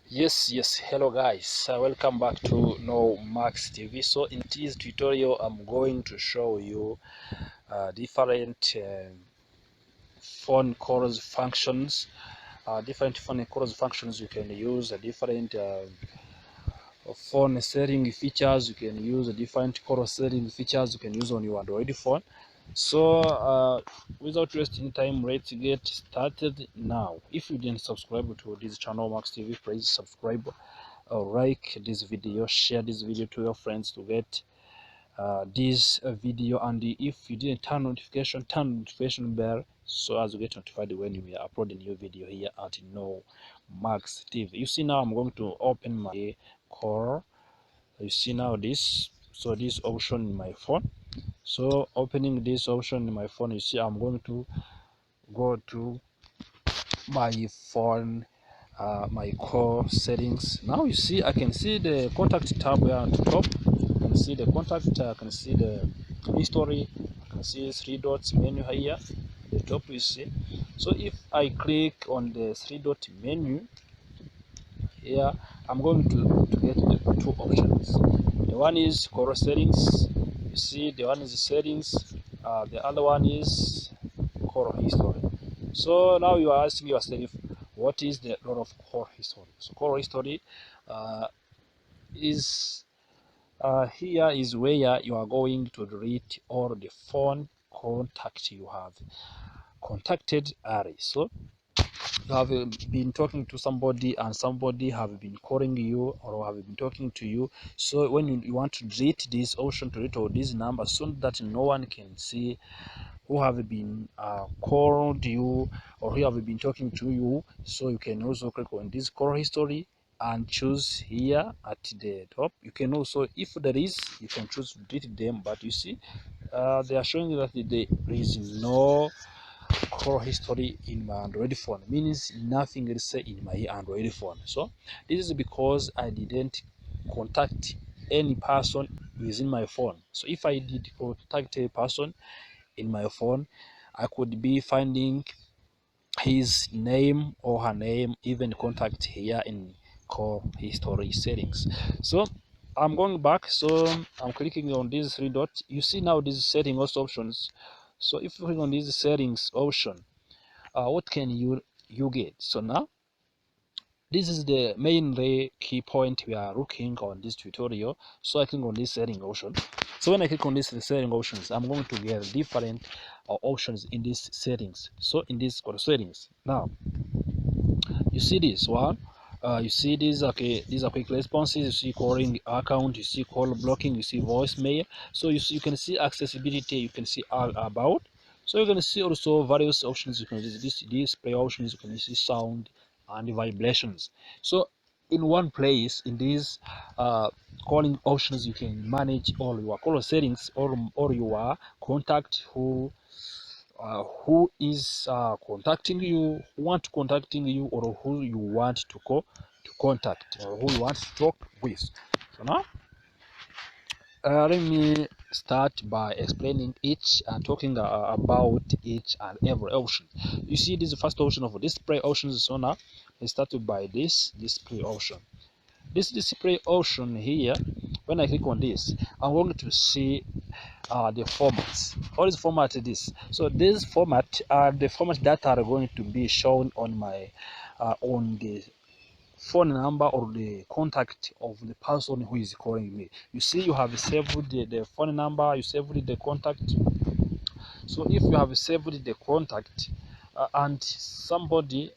Yes, hello guys, welcome back to No Max TV. So in this tutorial I'm going to show you different phone calls functions, you can use, different phone setting features you can use, different call setting features you can use on your Android phone. So without wasting time, let's get started now. If you didn't subscribe to this channel Max TV, please subscribe, like this video, share this video to your friends to get this video, and if you didn't turn notification bell so as you get notified when we upload a new video here at No Max TV. You see, now I'm going to open my core. You see now this option in my phone. So opening this option in my phone, you see I'm going to go to my phone, my core settings. Now you see I can see the contact tab here at the top. I can see the contact, I can see the history, I can see 3 dots menu here at the top, you see. So if I click on the 3 dot menu here, I'm going to get the 2 options. The one is core settings, you see, the one is settings, the other one is core history. So now you are asking yourself, what is the role of core history? So core history is here is where you are going to delete all the phone contact you have contacted early. So you have been talking to somebody and somebody have been calling you or have been talking to you. So when you want to delete this option, to delete all these numbers so that no one can see who have been called you or who have been talking to you, so you can also click on this call history and choose here at the top. You can also, if there is, you can choose to delete them, but you see they are showing that there is no call history in my Android phone, means nothing is say in my Android phone. So this is because I didn't contact any person within my phone. So if I did contact a person in my phone, I could be finding his name or her name, even contact here in call history settings. So I'm going back, so I'm clicking on these 3 dots. You see now these settings options. So if you click on this settings option, what can you get? So now this is the main key point we are looking on this tutorial. So I click on this setting option. So when I click on this setting options, I'm going to get different options in these settings. So in this settings, now you see this one. You see these, okay, these are quick responses. You see calling account, you see call blocking, you see voicemail. So you can see accessibility, you can see all about. So you can see also various options. You can see this display options, you can see sound and vibrations. So in one place, in these calling options, you can manage all your call settings or your contact who is contacting you, or who you want to contact, or who you want to talk with. So now let me start by explaining each and talking about each and every option. You see, this is the first option of display options. So now let's start by this display option. This display option here, when I click on this, I'm going to see the formats. What is format this? So this format are the format that are going to be shown on my on the phone number or the contact of the person who is calling me. You see, you have saved the phone number, you saved the contact. So if you have saved the contact and somebody,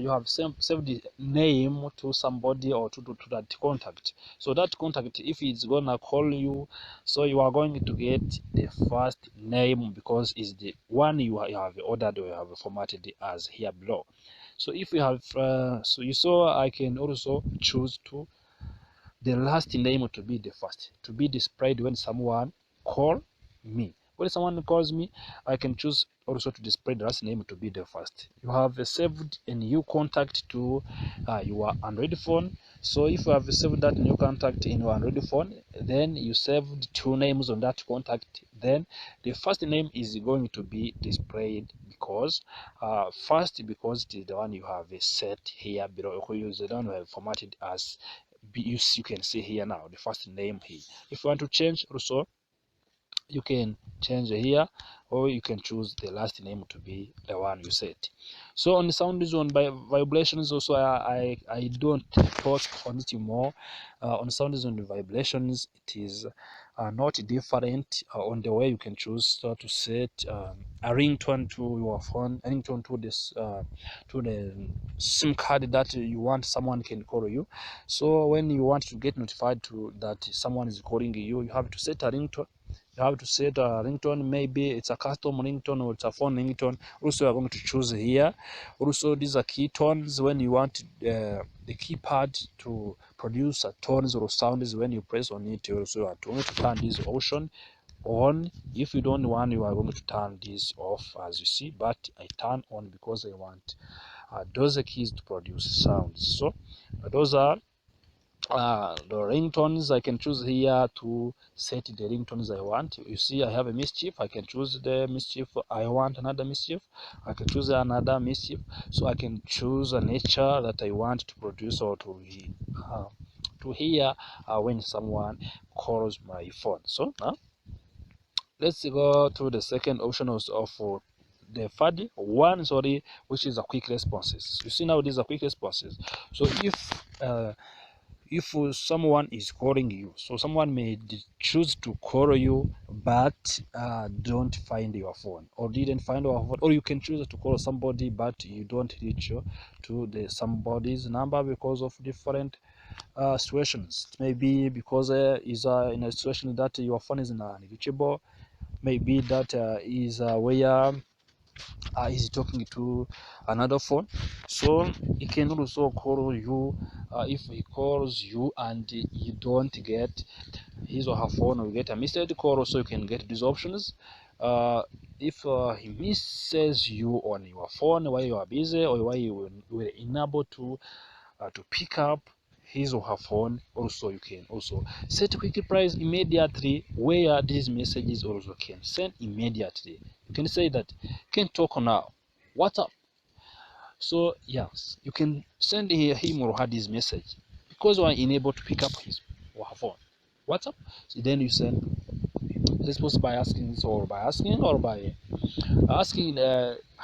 you have saved the name to somebody or to that contact, so that contact, if it's gonna call you, so you are going to get the first name because it's the one you have ordered or you have formatted as here below. So if you have so you saw, I can also choose to the last name to be the first, to be displayed when someone call me. when someone calls me, I can choose also to display the last name to be the first. You have saved a new contact to your Android phone. So if you have saved that new contact in your Android phone, then you saved two names on that contact, then the first name is going to be displayed because first, because it is the one you have set here below, the one you have formatted as you can see here now the first name here. If you want to change also, you can change here, or you can choose the last name to be the one you set. So on the sound zone by vibrations also, I don't talk on it more. On sound zone vibrations, it is not different on the way you can choose to set a ringtone to your phone, a ringtone to this to the SIM card that you want someone can call you. So when you want to get notified to that someone is calling you, you have to set a ringtone. You have to set a ringtone. Maybe it's a custom ringtone or it's a phone ringtone. Also, you're going to choose here. Also, these are key tones. When you want the keypad to produce tones or sounds, when you press on it, you also are going to turn this option on. If you don't want, you are going to turn this off, as you see, but I turn on because I want those keys to produce sounds. So those are the ringtones. I can choose here to set the ringtones I want. You see, I have a mischief. I can choose the mischief. I want another mischief. I can choose another mischief. So I can choose a nature that I want to produce or to hear when someone calls my phone. So now let's go to the second option of the third one, sorry, which is a quick responses. You see now these are quick responses. So if someone is calling you, so someone may choose to call you but don't find your phone, or didn't find your phone, or you can choose to call somebody but you don't reach to the somebody's number because of different situations. Maybe because is in a situation that your phone is unreachable. Maybe that is where is talking to another phone. So he can also call you. If he calls you and you don't get his or her phone, or you get a missed call, also you can get these options. If he misses you on your phone while you are busy, or while you were unable to pick up his or her phone, also you can also set quick replies immediately, where these messages also can send immediately. You can say that, can talk now, what's up. So yes, you can send him or her this message because you are unable to pick up his or her phone. What's up? So then you send response by asking, or by asking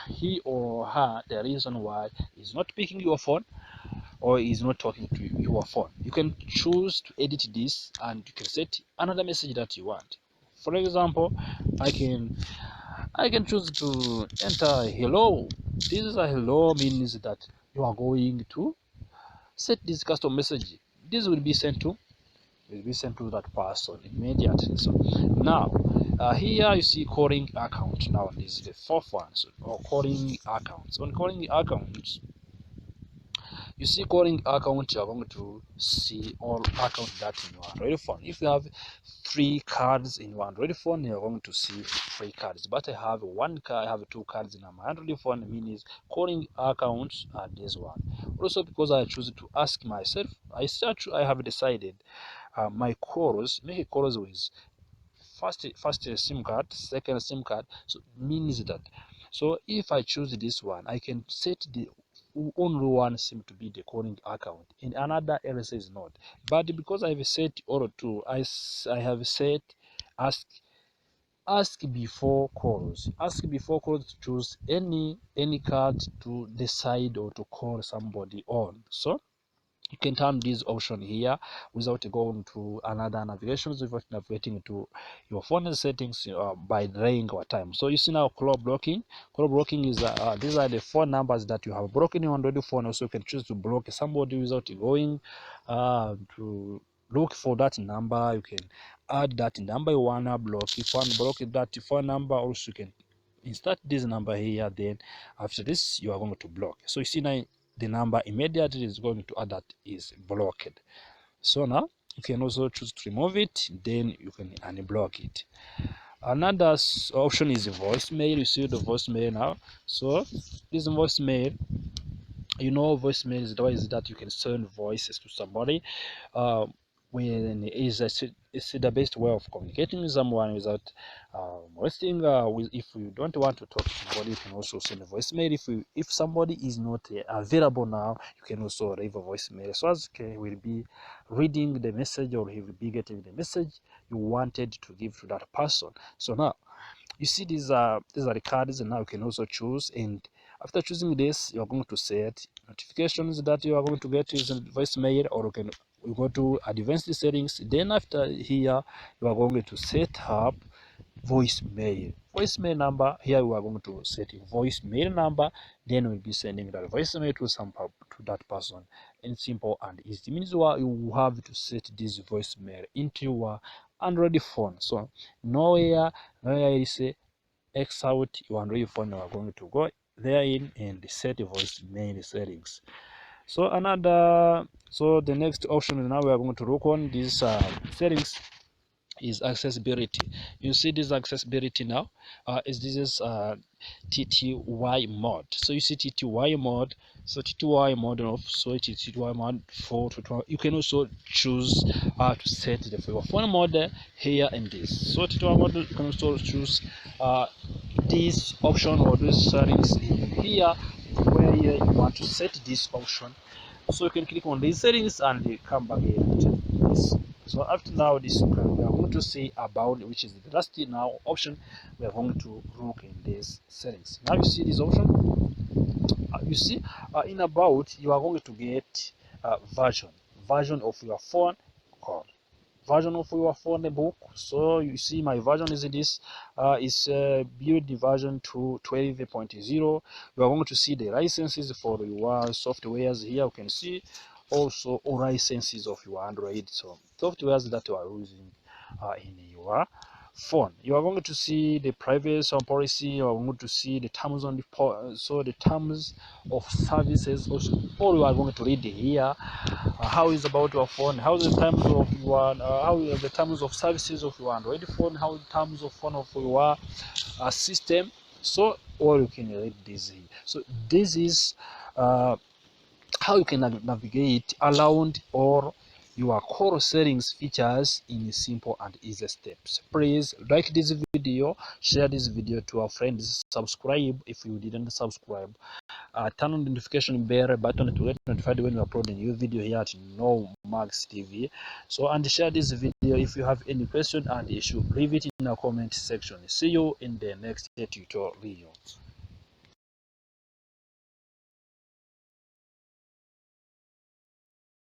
he or her the reason why he's not picking your phone or is not talking to your phone. You can choose to edit this and you can set another message that you want. For example, I can choose to enter hello. This is a hello means that you are going to set this custom message. This will be sent to that person immediately. So now here you see calling account. Now this is the fourth one. So, or calling accounts. On calling accounts, you see calling account, you're going to see all accounts that in your Android phone. If you have 3 cards in your Android phone, you're going to see 3 cards. But I have 1 card, I have 2 cards in my Android phone. It means calling accounts are this one. Also, because I choose to ask myself, I have decided my calls, make calls with first SIM card, second SIM card. So means that, so if I choose this one, I can set the only one SIM to be the calling account, and another else is not. But because I've set all two, I have set ask before calls. Ask before calls to choose any card to decide or to call somebody on. So you can turn this option here without going to another navigation, without navigating to your phone settings by delaying our time. So you see now call blocking. Call blocking is these are the phone numbers that you have broken in your Android phone. Also you can choose to block somebody without going to look for that number. You can add that number you wanna block. If you want to block that phone number, also you can insert this number here. Then after this you are going to block. So you see now the number immediately is going to add that is blocked. So now you can also choose to remove it, then you can unblock it. Another option is voicemail. You see the voicemail now. So this voicemail, you know, voicemail is the way is that you can send voices to somebody. When it's the best way of communicating with someone without wasting. If you don't want to talk to somebody, you can also send a voicemail. If somebody is not available now, you can also leave a voicemail. So as okay, will be reading the message, or he will be getting the message you wanted to give to that person. So now you see these are the cards, and now you can also choose. And after choosing this, you are going to set notifications that you are going to get using voicemail, or you go to advanced settings. Then after here, you are going to set up voicemail number. Here we are going to set a voicemail number, then we'll be sending that voicemail to that person. And simple and easy. It means you have to set this voicemail into your Android phone. So nowhere you say X out your Android phone, you are going to go there in and set voicemail settings. So the next option now we are going to look on these settings is accessibility. You see this accessibility now is this is TTY mode. So you see TTY mode. So TTY mode off. So it is TTY mode 4 to 12. You can also choose to set the for your phone mode here and this. So TTY mode, you can also choose this option or these settings here, where you want to set this option. So you can click on these settings and come back here to this. So after now this we are going to see about, which is the last now option. We are going to look in these settings. Now you see this option. You see in about, you are going to get version of your phone call, version of your phone book. So you see my version is this is build version to 12.0. You are going to see the licenses for your softwares here. You can see also all licenses of your Android, so softwares that you are using in your phone. You are going to see the privacy policy. You are going to see the terms on the terms of services. Also, all you are going to read here. How is about your phone? How is the terms of your how is the terms of services of your Android phone? How the terms of phone of your system? So all you can read this here. So this is how you can navigate around all your core settings features in simple and easy steps. Please like this video, share this video to our friends, subscribe if you didn't subscribe, turn on the notification bell button to get notified when we upload a new video here at No Max TV. So, and share this video. If you have any question and issue, leave it in the comment section. See you in the next tutorial.